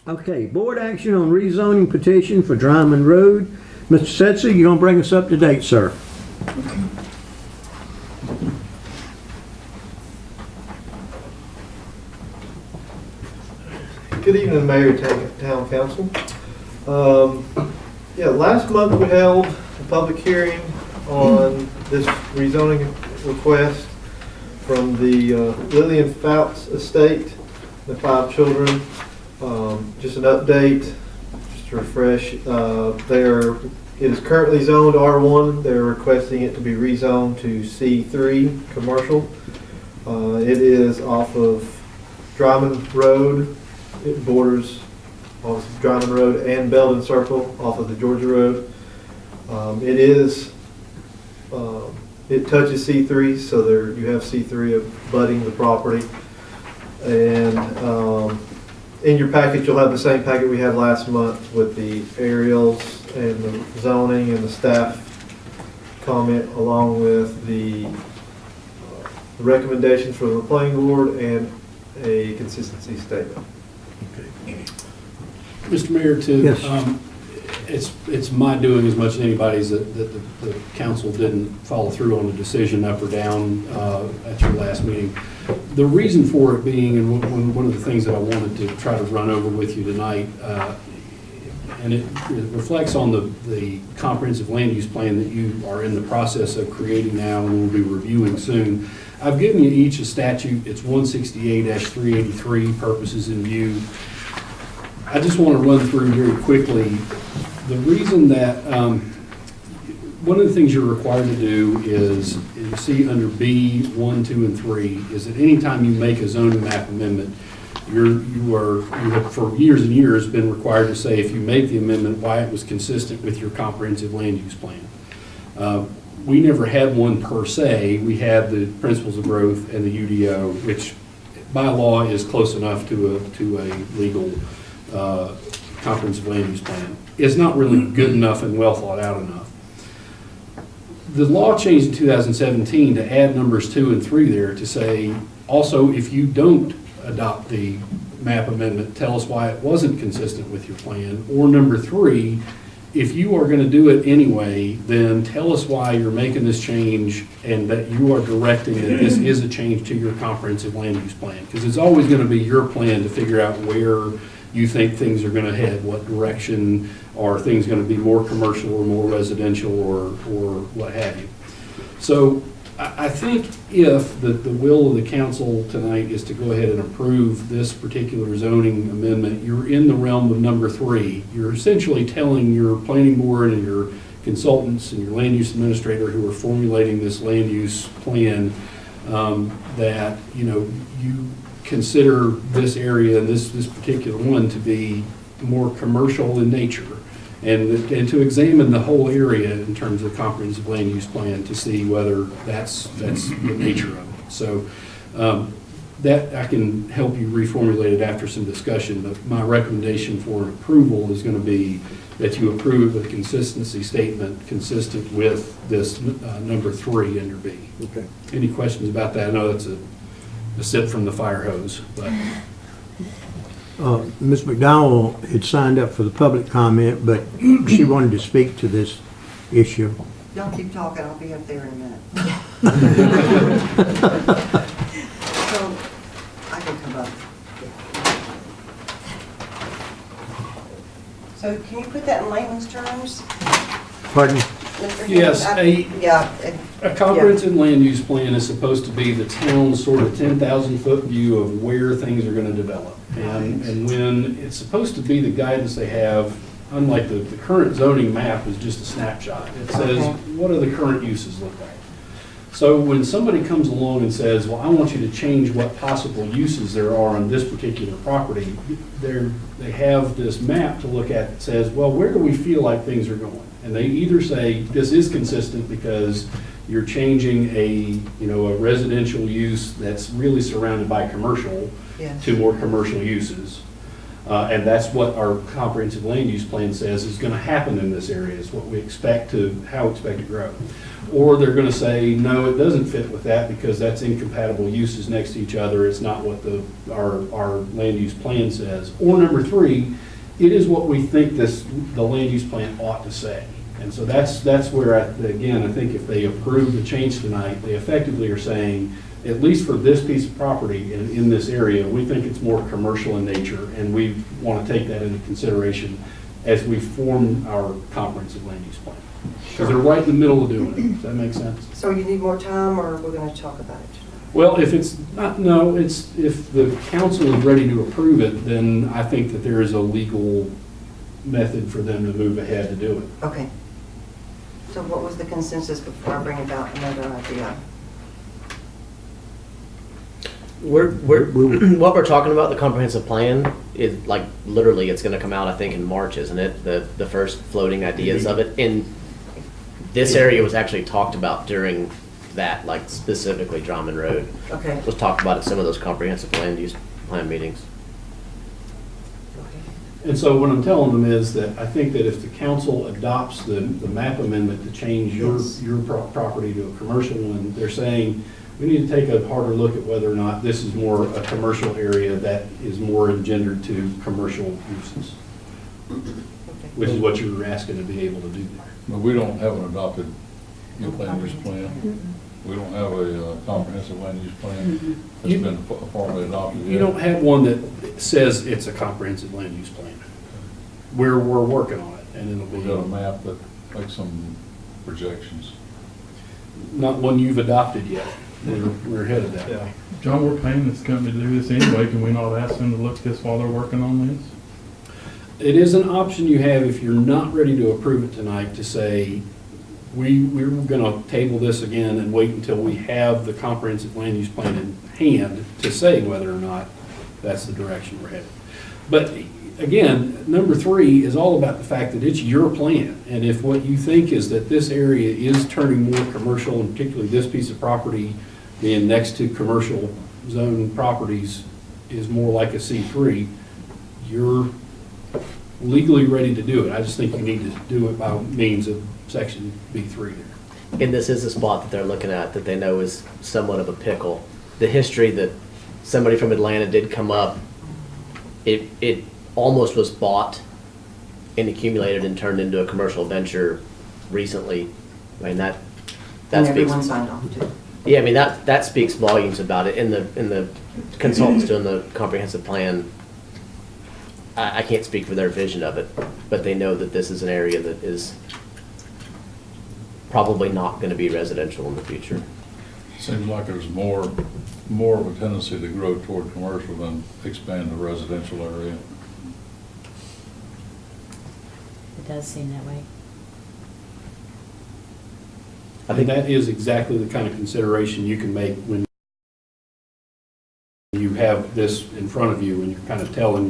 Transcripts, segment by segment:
Okay, board action on rezoning petition for Dryman Road. Mr. Setzer, you gonna bring us up to date, sir? Good evening, Mayor, Town Council. Last month we held a public hearing on this rezoning request from the Lillian Fouts estate, the 5 children. Just an update, just to refresh, it is currently zoned R1. They're requesting it to be rezoned to C3 commercial. It is off of Dryman Road. It borders off Dryman Road and Belden Circle off of the Georgia Road. It touches C3, so you have C3 abutting the property. And in your packet, you'll have the same packet we had last month with the aerials and the zoning and the staff comment, along with the recommendations from the planning board and a consistency statement. Mr. Mayor, Yes. it's my doing as much as anybody's that the council didn't follow through on the decision up or down at your last meeting. The reason for it being, and one of the things that I wanted to try to run over with you tonight, and it reflects on the comprehensive land use plan that you are in the process of creating now and will be reviewing soon. I've given you each a statute. It's 168-383, purposes in view. I just want to run through very quickly the reason that one of the things you're required to do is, you see under B 1, 2, and 3, is that anytime you make a zoning map amendment, you have for years and years been required to say, if you make the amendment, why it was consistent with your comprehensive land use plan. We never had one per se. We had the principles of growth and the UDO, which by law is close enough to a legal comprehensive land use plan. It's not really good enough and well thought out enough. The law changed in 2017 to add numbers 2 and 3 there to say, also, if you don't adopt the map amendment, tell us why it wasn't consistent with your plan. Or number 3, if you are going to do it anyway, then tell us why you're making this change and that you are directing that this is a change to your comprehensive land use plan. Because it's always going to be your plan to figure out where you think things are going to head, what direction, are things going to be more commercial or more residential or what have you. So I think if the will of the council tonight is to go ahead and approve this particular zoning amendment, you're in the realm of number 3. You're essentially telling your planning board and your consultants and your land use administrator who are formulating this land use plan that you consider this area and this particular one to be more commercial in nature, and to examine the whole area in terms of comprehensive land use plan to see whether that's the nature of it. So that I can help you reformulate it after some discussion, but my recommendation for approval is going to be that you approve with a consistency statement consistent with this number 3 under B. Okay. Any questions about that? I know that's a sip from the fire hose, but Ms. McDowell had signed up for the public comment, but she wanted to speak to this issue. Y'all keep talking, I'll be up there in a minute. So, I can come up. So can you put that in layman's terms? Pardon? Mr. Yes, Higgins? a comprehensive land use plan is supposed to be the town's sort of 10,000-foot view of where things are going to develop. And when it's supposed to be the guidance they have, unlike the current zoning map is just a snapshot. It says, what do the current uses look like? So when somebody comes along and says, well, I want you to change what possible uses there are on this particular property, they have this map to look at that says, well, where do we feel like things are going? And they either say this is consistent because you're changing a residential use that's really surrounded by commercial Yes. to more commercial uses. And that's what our comprehensive land use plan says is gonna happen in this area, is what we expect how we expect to grow. Or they're gonna say, no, it doesn't fit with that because that's incompatible uses next to each other, it's not what our land use plan says. Or number three, it is what we think the land use plan ought to say. And so that's where, again, I think if they approve the change tonight, they effectively are saying, at least for this piece of property in this area, we think it's more commercial in nature, and we want to take that into consideration as we form our comprehensive land use plan. Because they're right in the middle of doing it. Does that make sense? So you need more time, or we're gonna talk about it? Well, if it's not, no, if the council is ready to approve it, then I think that there is a legal method for them to move ahead to do it. Okay. So what was the consensus before I bring about another idea? What we're talking about, the comprehensive plan, is like, literally, it's gonna come out, I think, in March, isn't it? The first floating ideas of it. And this area was actually talked about during that, like specifically Dryman Road. Okay. Was talked about at some of those comprehensive land use plan meetings. And so what I'm telling them is that I think that if the council adopts the map amendment to change your property to a commercial one, they're saying, we need to take a harder look at whether or not this is more a commercial area that is more engendered to commercial uses, which is what you were asking to be able to do there. But we don't have an adopted land use plan. We don't have a comprehensive land use plan that's been formally adopted yet. You don't have one that says it's a comprehensive land use plan. We're working on it, and it'll We got a be map that makes some projections. not one you've adopted yet. We're ahead of that. Yeah. John, we're paying this company to do this anyway. Can we not ask them to look at this while they're working on this? It is an option you have if you're not ready to approve it tonight to say, we're gonna table this again and wait until we have the comprehensive land use plan in hand to say whether or not that's the direction we're headed. But again, number three is all about the fact that it's your plan. And if what you think is that this area is turning more commercial, and particularly this piece of property being next to commercial zone properties is more like a C3, you're legally ready to do it. I just think you need to do it by means of section B3 there. And this is a spot that they're looking at that they know is somewhat of a pickle. The history that somebody from Atlanta did come up, it almost was bought and accumulated and turned into a commercial venture recently. I mean, that And speaks. everyone signed off too. Yeah, I mean, that speaks volumes about it. And the consultants doing the comprehensive plan, I can't speak for their vision of it, but they know that this is an area that is probably not gonna be residential in the future. Seems like there's more of a tendency to grow toward commercial than expand the residential area. It does seem that way. I think that is exactly the kind of consideration you can make when you have this in front of you and you're kind of telling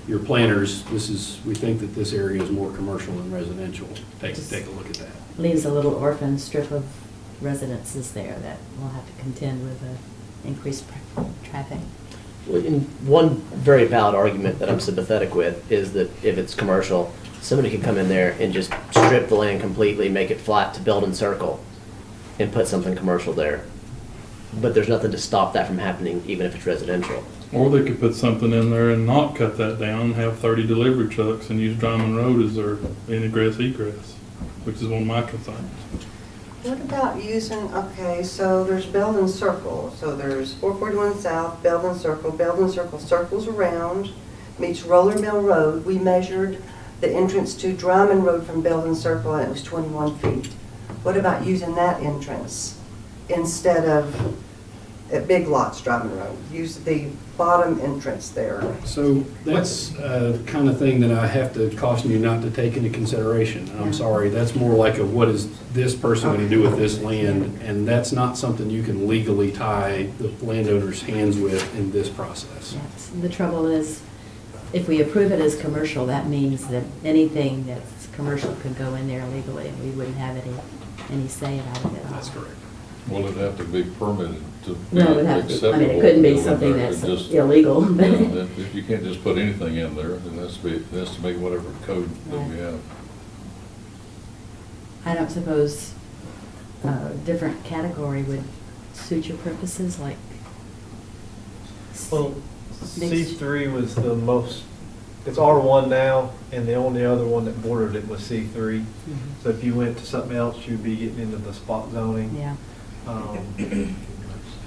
your planners, we think that this area is more commercial than residential. Take a look at that. Leaves a little orphan strip of residences there that will have to contend with increased traffic. And one very valid argument that I'm sympathetic with is that if it's commercial, somebody could come in there and just strip the land completely, make it flat to build and circle, and put something commercial there. But there's nothing to stop that from happening, even if it's residential. Or they could put something in there and not cut that down, have 30 delivery trucks and use Dryman Road as their ingress egress, which is one of my concerns. What about using, okay, so there's Belden Circle, so there's 441 South, Belden Circle circles around, meets Roller Mill Road. We measured the entrance to Dryman Road from Belden Circle, and it was 21 feet. What about using that entrance instead of at Big Lots Dryman Road? Use the bottom entrance there. So that's the kind of thing that I have to caution you not to take into consideration. I'm sorry, that's more like a what is this person going to do with this land? And that's not something you can legally tie the landowner's hands with in this process. Yes. The trouble is, if we approve it as commercial, that means that anything that's commercial could go in there legally and we wouldn't have any say out of it. That's correct. Will it have to be permitted to be No, it would have to, acceptable? I mean, it couldn't be Or something it that's just- illegal, You but. know, if you can't just put anything in there, it has to be whatever code that we have. I don't suppose a different category would suit your purposes, like. Well, Mixed- C3 was the most, it's R1 now, and the only other one that bordered it was C3. Mhm. So if you went to something else, you'd be getting into the spot zoning, Yeah,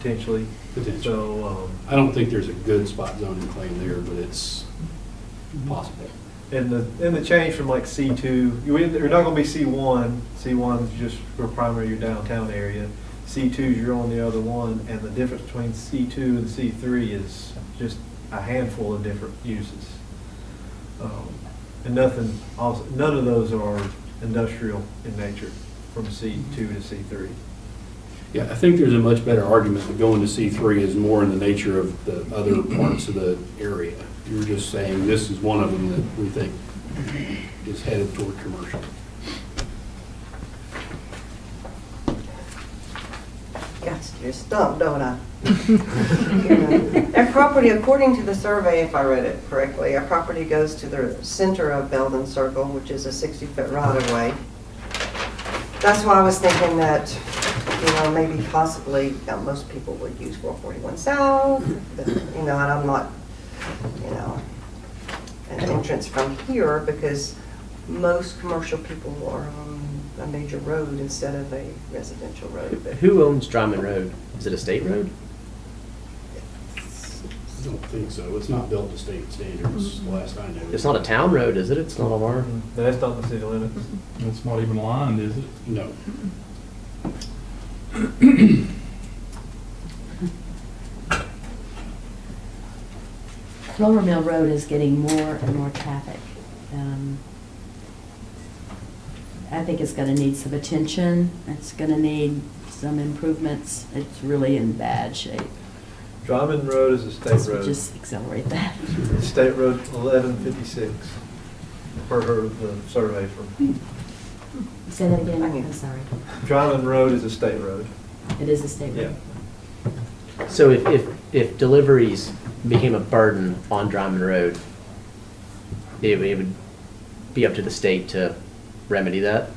potentially. Potentially. So, I don't think there's a good spot zoning claim there, but it's possible. and the change from like C2, you're not gonna be C1. C1 is just for primary your downtown area. C2 is your only other one, and the difference between C2 and C3 is just a handful of different uses. And none of those are industrial in nature from C2 to C3. Yeah, I think there's a much better argument that going to C3 is more in the nature of the other parts of the area. You're just saying this is one of them that we think is headed toward commercial. Got to get stumped, don't I? A property, according to the survey, if I read it correctly, a property goes to the center of Belden Circle, which is a 60-foot right-of-way. That's why I was thinking that, maybe possibly, most people would use 441 South, and I'm not, an entrance from here, because most commercial people are on a major road instead of a residential road. But Who owns Dryman Road? Is it a state road? I don't think so. It's not built to state standards, last I knew. It's not a town road, is it? It's not on our. That's not the city limits. It's not even lined, is it? No. Lower Mill Road is getting more and more traffic. I think it's gonna need some attention, it's gonna need some improvements, it's really in bad shape. Dryman Road is a state This would road. just accelerate that. State Road 1156, per the survey from. Say that again, I'm sorry. Dryman Road is a state road. It is a state road. So if deliveries became a burden on Dryman Road, it would be up to the state to remedy that?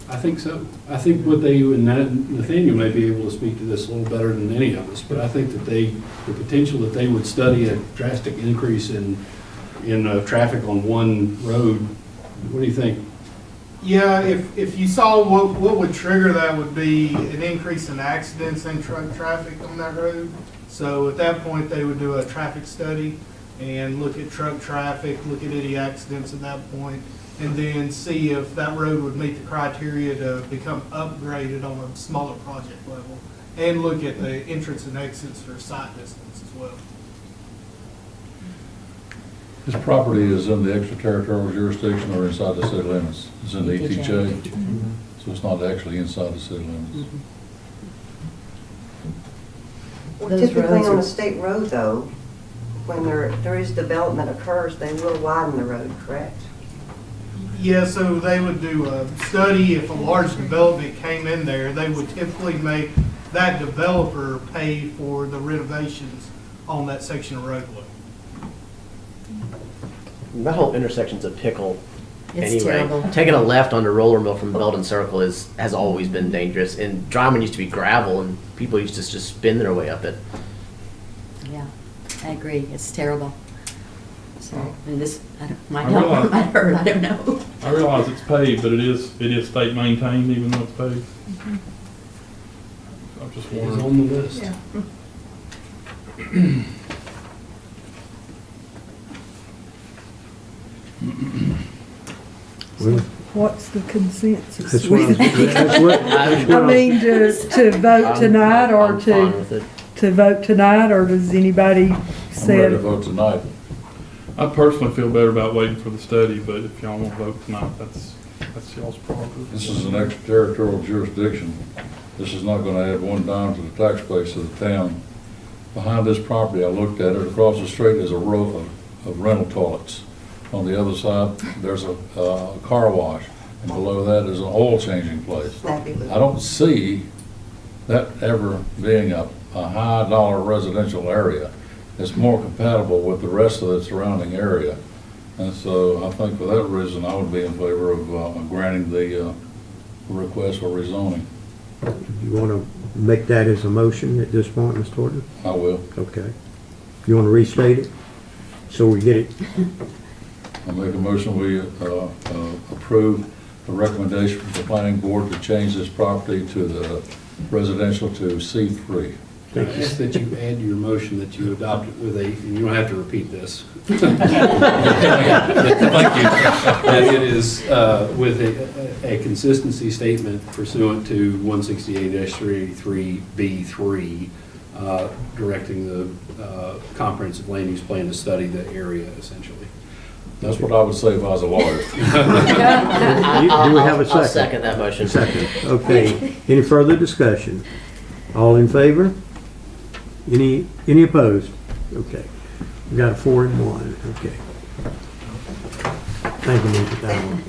I think so. I think what they, and Nathaniel may be able to speak to this a little better than any of us, but I think that the potential that they would study a drastic increase in traffic on one road, what do you think? Yeah, if you saw what would trigger that would be an increase in accidents and truck traffic on that road. So at that point, they would do a traffic study and look at truck traffic, look at any accidents at that point, and then see if that road would meet the criteria to become upgraded on a smaller project level, and look at the entrance and exits for sight distance as well. This property is in the extraterritorial jurisdiction or inside the city limits? It's in the ETJ, so it's not actually inside the city limits. Well, Those typically roads on are- a state road, though, when there is development occurs, they will widen the road, correct? Yeah, so they would do a study. If a large development came in there, they would typically make that developer pay for the renovations on that section of roadway. That whole intersection's a pickle It's anyway. terrible. Taking a left onto Roller Mill from Belden Circle has always been dangerous. And Dryman used to be gravel, and people used to just spin their way up it. Yeah, I agree, it's terrible. So, and this, might I help, or realize- might hurt, I don't know. I realize it's paved, but it is state maintained even though it's paved. I'm just It is wondering. on the list. What's the consensus? That's what, I mean, to vote tonight or I'm fine with it. to vote tonight, or does anybody I'm ready to say? vote tonight. I personally feel better about waiting for the study, but if y'all want to vote tonight, that's y'all's prerogative. This is an extraterritorial jurisdiction. This is not gonna add one dime to the tax base of the town. Behind this property, I looked at it, across the street is a row of rental toilets. On the other side, there's a car wash. and below that is an oil changing place. Snappy Loop. I don't see that ever being a high dollar residential area. It's more compatible with the rest of the surrounding area. And so I think for that reason, I would be in favor of granting the request for rezoning. You want to make that as a motion at this point, Mr. Horton? I will. Okay. You want to restate it? So we get it, I make a motion, we approve the recommendation from the planning board to change this property to the residential to C3. I ask that you add your motion that you adopted with a, and you don't have to repeat this. Thank you. That it is with a consistency statement pursuant to 168-383B3, directing the comprehensive land use plan to study the area essentially. That's what I would say if I was a lawyer. do we have a second? I'll second that motion. Second, okay. Any further discussion? All in favor? Any opposed? Okay. We got a 4 and 1, okay. Thank you, Mr. Towell.